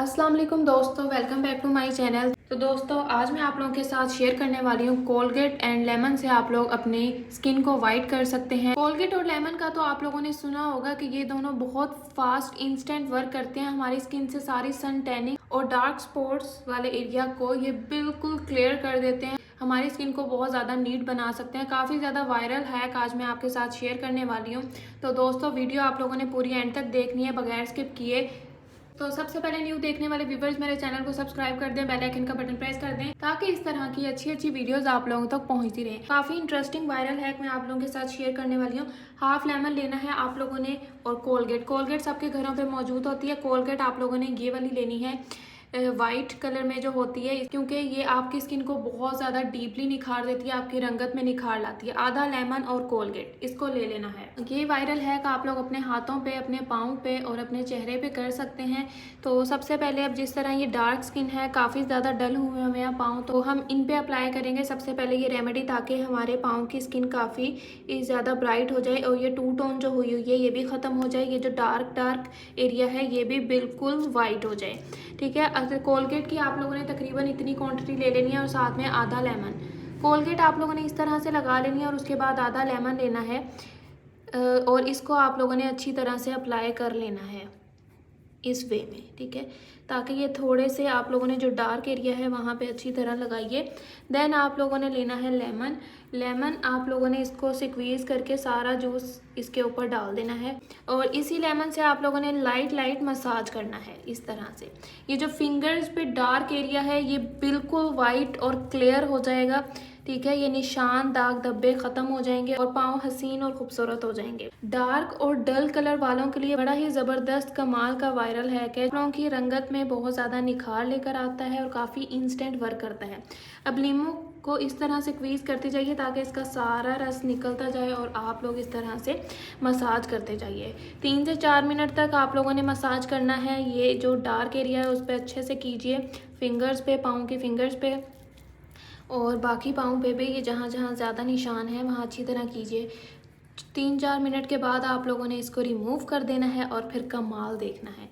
अस्सलाम वालेकुम दोस्तों, welcome back to my channel. तो दोस्तों आज मैं आप लोगों के साथ शेयर करने वाली हूँ कोलगेट एंड लेमन से आप लोग अपनी स्किन को वाइट कर सकते हैं। कोलगेट और लेमन का तो आप लोगों ने सुना होगा कि ये दोनों बहुत फास्ट इंस्टेंट वर्क करते हैं हमारी स्किन से सारी सन टैनिंग और डार्क स्पॉट्स वाले एरिया को ये बिल्कुल क्लियर कर देते हैं। हमारी स्किन को बहुत ज़्यादा नीट बना सकते हैं। काफ़ी ज़्यादा वायरल हैक आज मैं आपके साथ शेयर करने वाली हूँ। तो दोस्तों वीडियो आप लोगों ने पूरी एंड तक देखनी है बगैर स्किप किए। तो सबसे पहले न्यू देखने वाले व्यूवर्स मेरे चैनल को सब्सक्राइब कर दें, बेल आइकन का बटन प्रेस कर दें ताकि इस तरह की अच्छी वीडियोस आप लोगों तक पहुंचती रहे। काफी इंटरेस्टिंग वायरल हैक मैं आप लोगों के साथ शेयर करने वाली हूँ। हाफ लेमन लेना है आप लोगों ने और कोलगेट सबके घरों पे मौजूद होती है। कोलगेट आप लोगों ने ये वाली लेनी है वाइट कलर में जो होती है, क्योंकि ये आपकी स्किन को बहुत ज़्यादा डीपली निखार देती है, आपकी रंगत में निखार लाती है। आधा लेमन और कोलगेट इसको ले लेना है। ये वायरल हैक आप लोग अपने हाथों पे, अपने पाँव पे और अपने चेहरे पे कर सकते हैं। तो सबसे पहले अब जिस तरह ये डार्क स्किन है, काफ़ी ज़्यादा डल हुए हुए हैं पाँव, तो हम इन पे अप्लाई करेंगे सबसे पहले ये रेमेडी ताकि हमारे पाँव की स्किन काफ़ी ज़्यादा ब्राइट हो जाए और ये टू टोन जो हुई हुई है ये भी ख़त्म हो जाए। ये जो डार्क एरिया है ये भी बिल्कुल वाइट हो जाए। ठीक है, अगर कोलगेट की आप लोगों ने तकरीबन इतनी क्वांटिटी ले लेनी है और साथ में आधा लेमन। कोलगेट आप लोगों ने इस तरह से लगा लेनी है और उसके बाद आधा लेमन लेना है और इसको आप लोगों ने अच्छी तरह से अप्लाई कर लेना है इस वे में। ठीक है, ताकि ये थोड़े से आप लोगों ने जो डार्क एरिया है वहाँ पे अच्छी तरह लगाइए। देन आप लोगों ने लेना है लेमन आप लोगों ने इसको स्क्वीज़ करके सारा जूस इसके ऊपर डाल देना है और इसी लेमन से आप लोगों ने लाइट मसाज करना है इस तरह से। ये जो फिंगर्स पे डार्क एरिया है ये बिल्कुल वाइट और क्लियर हो जाएगा। ठीक है, ये निशान दाग धब्बे खत्म हो जाएंगे और पाँव हसीन और खूबसूरत हो जाएंगे। डार्क और डल कलर वालों के लिए बड़ा ही ज़बरदस्त कमाल का वायरल हैक है। कपड़ों की रंगत में बहुत ज़्यादा निखार लेकर आता है और काफ़ी इंस्टेंट वर्क करता है। अब लीमू को इस तरह से क्वीज़ करते जाइए ताकि इसका सारा रस निकलता जाए और आप लोग इस तरह से मसाज करते जाइए। 3 से 4 मिनट तक आप लोगों ने मसाज करना है। ये जो डार्क एरिया है उस पर अच्छे से कीजिए, फिंगर्स पे, पाँव की फिंगर्स पे और बाकी पाँव पे भी ये जहाँ जहाँ ज़्यादा निशान है वहाँ अच्छी तरह कीजिए। 3-4 मिनट के बाद आप लोगों ने इसको रिमूव कर देना है और फिर कमाल देखना है।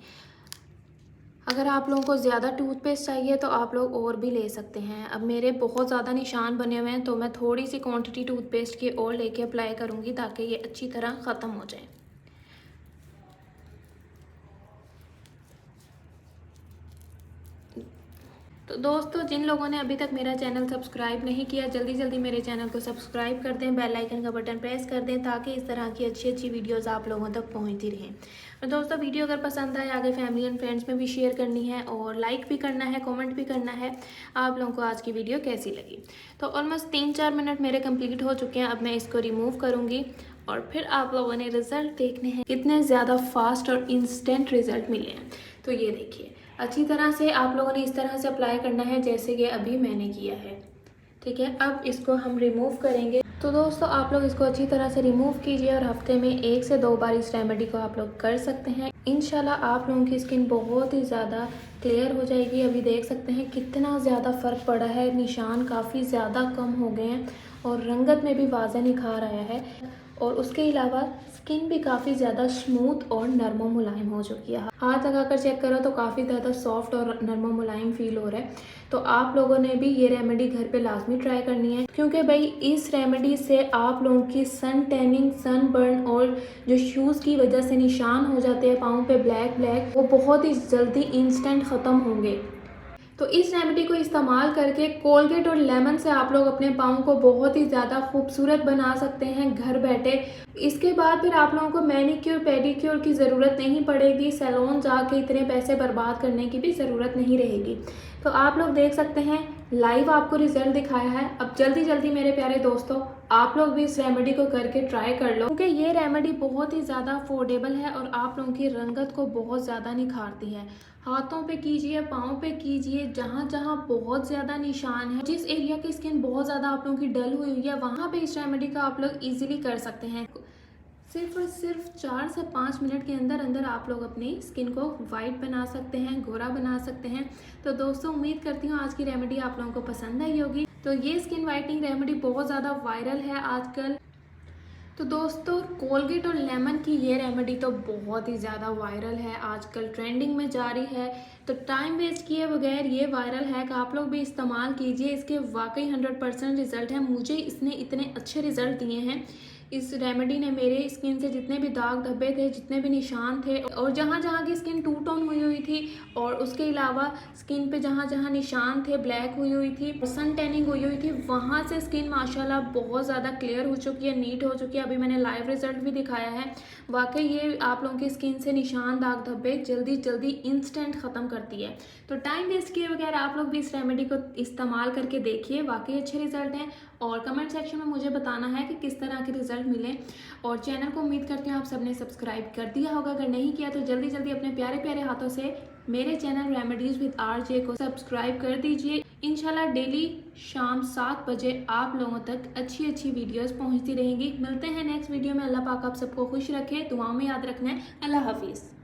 अगर आप लोगों को ज़्यादा टूथपेस्ट चाहिए तो आप लोग और भी ले सकते हैं। अब मेरे बहुत ज़्यादा निशान बने हुए हैं तो मैं थोड़ी सी क्वांटिटी टूथपेस्ट की और लेके अप्लाई करूँगी ताकि ये अच्छी तरह ख़त्म हो जाए। तो दोस्तों जिन लोगों ने अभी तक मेरा चैनल सब्सक्राइब नहीं किया जल्दी मेरे चैनल को सब्सक्राइब कर दें, बेल आइकन का बटन प्रेस कर दें ताकि इस तरह की अच्छी वीडियोस आप लोगों तक पहुंचती रहें। और दोस्तों वीडियो अगर पसंद आए आगे फैमिली एंड फ्रेंड्स में भी शेयर करनी है और लाइक भी करना है, कमेंट भी करना है आप लोगों को आज की वीडियो कैसी लगी। तो ऑलमोस्ट 3-4 मिनट मेरे कंप्लीट हो चुके हैं। अब मैं इसको रिमूव करूँगी और फिर आप लोगों ने रिजल्ट देखने हैं कितने ज़्यादा फास्ट और इंस्टेंट रिजल्ट मिले हैं। तो ये देखिए, अच्छी तरह से आप लोगों ने इस तरह से अप्लाई करना है जैसे कि अभी मैंने किया है। ठीक है, अब इसको हम रिमूव करेंगे। तो दोस्तों आप लोग इसको अच्छी तरह से रिमूव कीजिए और हफ्ते में 1 से 2 बार इस रेमेडी को आप लोग कर सकते हैं। इंशाल्लाह आप लोगों की स्किन बहुत ही ज़्यादा क्लियर हो जाएगी। अभी देख सकते हैं कितना ज़्यादा फ़र्क पड़ा है, निशान काफ़ी ज़्यादा कम हो गए हैं और रंगत में भी वाज़ह निखार आया है और उसके अलावा स्किन भी काफ़ी ज़्यादा स्मूथ और नरम मुलायम हो चुकी है। हाथ लगाकर चेक करो तो काफ़ी ज़्यादा सॉफ्ट और नरम मुलायम फील हो रहा है। तो आप लोगों ने भी ये रेमेडी घर पे लाजमी ट्राई करनी है, क्योंकि भाई इस रेमेडी से आप लोगों की सन टैनिंग, सन बर्न और जो शूज़ की वजह से निशान हो जाते हैं पाँव पे ब्लैक वो बहुत ही जल्दी इंस्टेंट ख़त्म होंगे। तो इस रेमेडी को इस्तेमाल करके कोलगेट और लेमन से आप लोग अपने पाँव को बहुत ही ज़्यादा खूबसूरत बना सकते हैं घर बैठे। इसके बाद फिर आप लोगों को मैनीक्योर पेडिक्योर की ज़रूरत नहीं पड़ेगी, सैलून जाके इतने पैसे बर्बाद करने की भी ज़रूरत नहीं रहेगी। तो आप लोग देख सकते हैं लाइव आपको रिजल्ट दिखाया है। अब जल्दी मेरे प्यारे दोस्तों आप लोग भी इस रेमेडी को करके ट्राई कर लो, क्योंकि ये रेमेडी बहुत ही ज़्यादा अफोर्डेबल है और आप लोगों की रंगत को बहुत ज़्यादा निखारती है। हाथों पे कीजिए, पाँव पे कीजिए, जहाँ जहाँ बहुत ज़्यादा निशान है, जिस एरिया की स्किन बहुत ज़्यादा आप लोगों की डल हुई है वहाँ पे इस रेमेडी का आप लोग इजीली कर सकते हैं। सिर्फ और सिर्फ 4 से 5 मिनट के अंदर आप लोग अपनी स्किन को वाइट बना सकते हैं, गोरा बना सकते हैं। तो दोस्तों उम्मीद करती हूँ आज की रेमेडी आप लोगों को पसंद आई होगी। तो ये स्किन वाइटनिंग रेमेडी बहुत ज़्यादा वायरल है आजकल। तो दोस्तों कोलगेट और लेमन की ये रेमेडी तो बहुत ही ज़्यादा वायरल है, आजकल ट्रेंडिंग में जा रही है। तो टाइम वेस्ट किए बगैर ये वायरल है कि आप लोग भी इस्तेमाल कीजिए। इसके वाकई 100% रिजल्ट है। मुझे इसने इतने अच्छे रिजल्ट दिए हैं। इस रेमेडी ने मेरे स्किन से जितने भी दाग धब्बे थे, जितने भी निशान थे और जहाँ जहाँ की स्किन टू टोन हुई हुई थी और उसके अलावा स्किन पे जहाँ जहाँ निशान थे, ब्लैक हुई हुई थी, सन टैनिंग हुई हुई थी, वहाँ से स्किन माशाल्लाह बहुत ज़्यादा क्लियर हो चुकी है, नीट हो चुकी है। अभी मैंने लाइव रिजल्ट भी दिखाया है। वाकई ये आप लोगों की स्किन से निशान दाग धब्बे जल्दी जल्दी इंस्टेंट ख़त्म करती है। तो टाइम वेस्ट किए बगैर आप लोग भी इस रेमेडी को इस्तेमाल करके देखिए, वाकई अच्छे रिजल्ट हैं। और कमेंट सेक्शन में मुझे बताना है कि किस तरह के रिजल्ट मिले। और चैनल को उम्मीद करती हूँ आप सबने सब्सक्राइब कर दिया होगा। अगर नहीं किया तो जल्दी जल्दी अपने प्यारे प्यारे हाथों से मेरे चैनल रेमेडीज विद RJ को सब्सक्राइब कर दीजिए। इंशाल्लाह डेली शाम 7 बजे आप लोगों तक अच्छी अच्छी वीडियोस पहुंचती रहेंगी। मिलते हैं नेक्स्ट वीडियो में। अल्लाह पाक आप सबको खुश रखे, दुआओं में याद रखना है। अल्लाह हाफिज़।